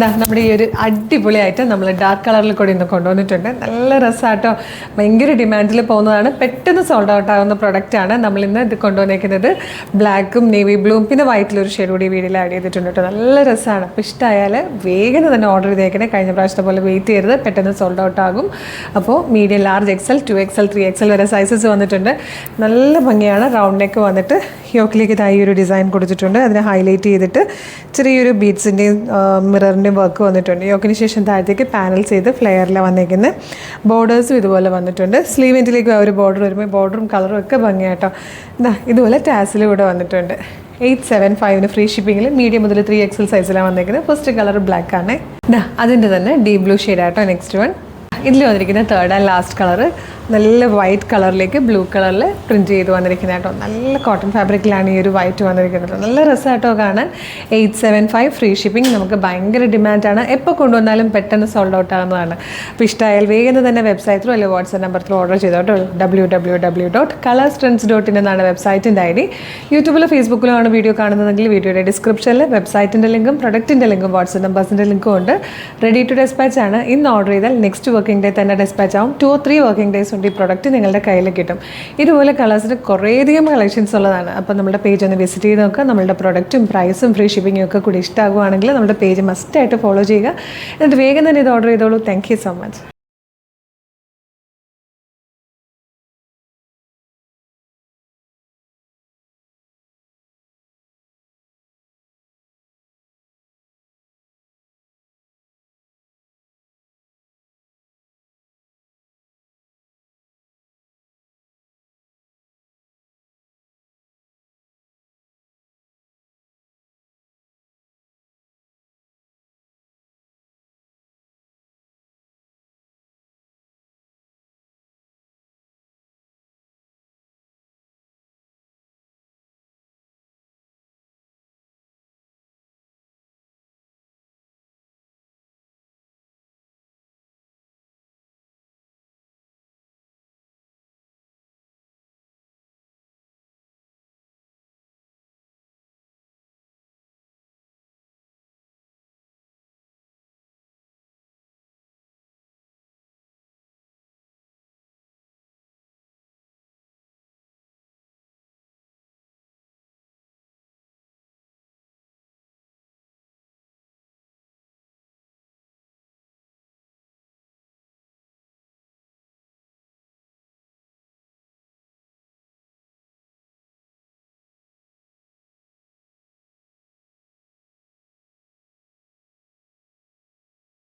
നമ്മുടെ ഈ ഒരു അടിപൊളിയായിട്ട് നമ്മൾ ഡാർക്ക് കളറിൽ കൂടി ഇന്ന് കൊണ്ടുവന്നിട്ടുണ്ട്. നല്ല രസമായിട്ടോ, ഭയങ്കര ഡിമാൻഡിൽ പോകുന്നതാണ്, പെട്ടെന്ന് സോൾഡ് ഔട്ട് ആകുന്ന പ്രൊഡക്റ്റാണ്. നമ്മളിന്ന് ഇത് കൊണ്ടുവന്നേക്കുന്നത് ബ്ലാക്കും നേവി ബ്ലൂവും പിന്നെ വൈറ്റിലൊരു ഷെയ്ഡ് കൂടി വീഡിയോയിൽ ആഡ് ചെയ്തിട്ടുണ്ട് കേട്ടോ. നല്ല രസമാണ്. അപ്പോൾ ഇഷ്ടമായാൽ വേഗം തന്നെ ഓർഡർ ചെയ്തേക്കണേ. കഴിഞ്ഞ പ്രാവശ്യത്തെ പോലെ വെയിറ്റ് ചെയ്യരുത്, പെട്ടെന്ന് സോൾഡ് ഔട്ട് ആകും. അപ്പോൾ medium, large, Excel, 2XL, 3XL വരെ സൈസസ് വന്നിട്ടുണ്ട്. നല്ല ഭംഗിയാണ്. റൗണ്ട് നെക്ക് വന്നിട്ട് യോക്കിലേക്ക് ഇതായി ഒരു ഡിസൈൻ കൊടുത്തിട്ടുണ്ട്. അതിനെ ഹൈലൈറ്റ് ചെയ്തിട്ട് ചെറിയൊരു ബീഡ്സിൻ്റെയും മിററിൻ്റെയും വർക്ക് വന്നിട്ടുണ്ട്. യോക്കിന് ശേഷം താഴത്തേക്ക് പാനൽസ് ചെയ്ത് ഫ്ലെയറിൽ വന്നേക്കുന്നത്. ബോർഡേഴ്സും ഇതുപോലെ വന്നിട്ടുണ്ട്. സ്ലീവ് എൻഡിലേക്ക് ആ ഒരു ബോർഡർ വരുമ്പോൾ ബോർഡറും കളറും ഒക്കെ ഭംഗിയായിട്ടോ. ഇതുപോലെ ടാസിലും ഇവിടെ വന്നിട്ടുണ്ട്. 875 ഫ്രീ ഷിപ്പിങ്ങിൽ മീഡിയം മുതൽ 3XL സൈസിലാണ് വന്നേക്കുന്നത്. ഫസ്റ്റ് കളർ ബ്ലാക്ക് ആണ്. അതിൻ്റെ തന്നെ ഡീപ് ബ്ലൂ ഷെയ്ഡായിട്ടോ നെക്സ്റ്റ് വൺ. ഇതിൽ വന്നിരിക്കുന്ന തേർഡ് ആൻഡ് ലാസ്റ്റ് കളറ് നല്ല വൈറ്റ് കളറിലേക്ക് ബ്ലൂ കളറിൽ പ്രിൻറ്റ് ചെയ്ത് വന്നിരിക്കുന്നത് കേട്ടോ. നല്ല കോട്ടൺ ഫാബ്രിക്കിലാണ് ഈ ഒരു വൈറ്റ് വന്നിരിക്കുന്നത്. നല്ല രസമായിട്ടോ കാണാൻ. 875 ഫ്രീ ഷിപ്പിംഗ്. നമുക്ക് ഭയങ്കര ഡിമാൻഡാണ്. എപ്പോൾ കൊണ്ടുവന്നാലും പെട്ടെന്ന് സോൾഡ് ഔട്ട് ആകുന്നതാണ്. അപ്പോൾ ഇഷ്ടമായാൽ വേഗം തന്നെ വെബ്സൈറ്റിലോ അല്ലെങ്കിൽ വാട്സ്ആപ്പ് നമ്പറിലോ ഓർഡർ ചെയ്തോട്ടോ. www.colorstrends.in എന്നാണ് വെബ്സൈറ്റിൻ്റെ ID. യൂട്യൂബിലോ ഫേസ്ബുക്കിലോ ആണ് വീഡിയോ കാണുന്നതെങ്കിൽ വീഡിയോയുടെ ഡിസ്ക്രിപ്ഷനിൽ വെബ്സൈറ്റിൻ്റെ ലിങ്കും പ്രൊഡക്റ്റിൻ്റെ ലിങ്കും വാട്സ്ആപ്പ് നമ്പേഴ്സിൻ്റെ ലിങ്കും ഉണ്ട്. റെഡി ടു ഡെസ്പാച്ച് ആണ്. ഇന്ന് ഓർഡർ ചെയ്താൽ നെക്സ്റ്റ് വർക്കിംഗ് ഡേ തന്നെ ഡെസ്പാച്ച് ആവും. 2 or 3 വർക്കിംഗ് ഡേയ്സ് ഈ പ്രൊഡക്റ്റ് നിങ്ങളുടെ കയ്യിൽ കിട്ടും. ഇതുപോലെ കളേഴ്സിന് കുറേയധികം കളക്ഷൻസ് ഉള്ളതാണ്. അപ്പോൾ നമ്മുടെ പേജ് ഒന്ന് വിസിറ്റ് ചെയ്ത് നോക്കുക. നമ്മളുടെ പ്രൊഡക്റ്റും പ്രൈസും ഫ്രീ ഷിപ്പിങ്ങും ഒക്കെ കൂടി ഇഷ്ടമാകുവാണെങ്കിൽ നമ്മുടെ പേജ് മസ്റ്റായിട്ട് ഫോളോ ചെയ്യുക. എന്നിട്ട് വേഗം തന്നെ ഇത് ഓർഡർ ചെയ്തോളൂ. Thank you so much.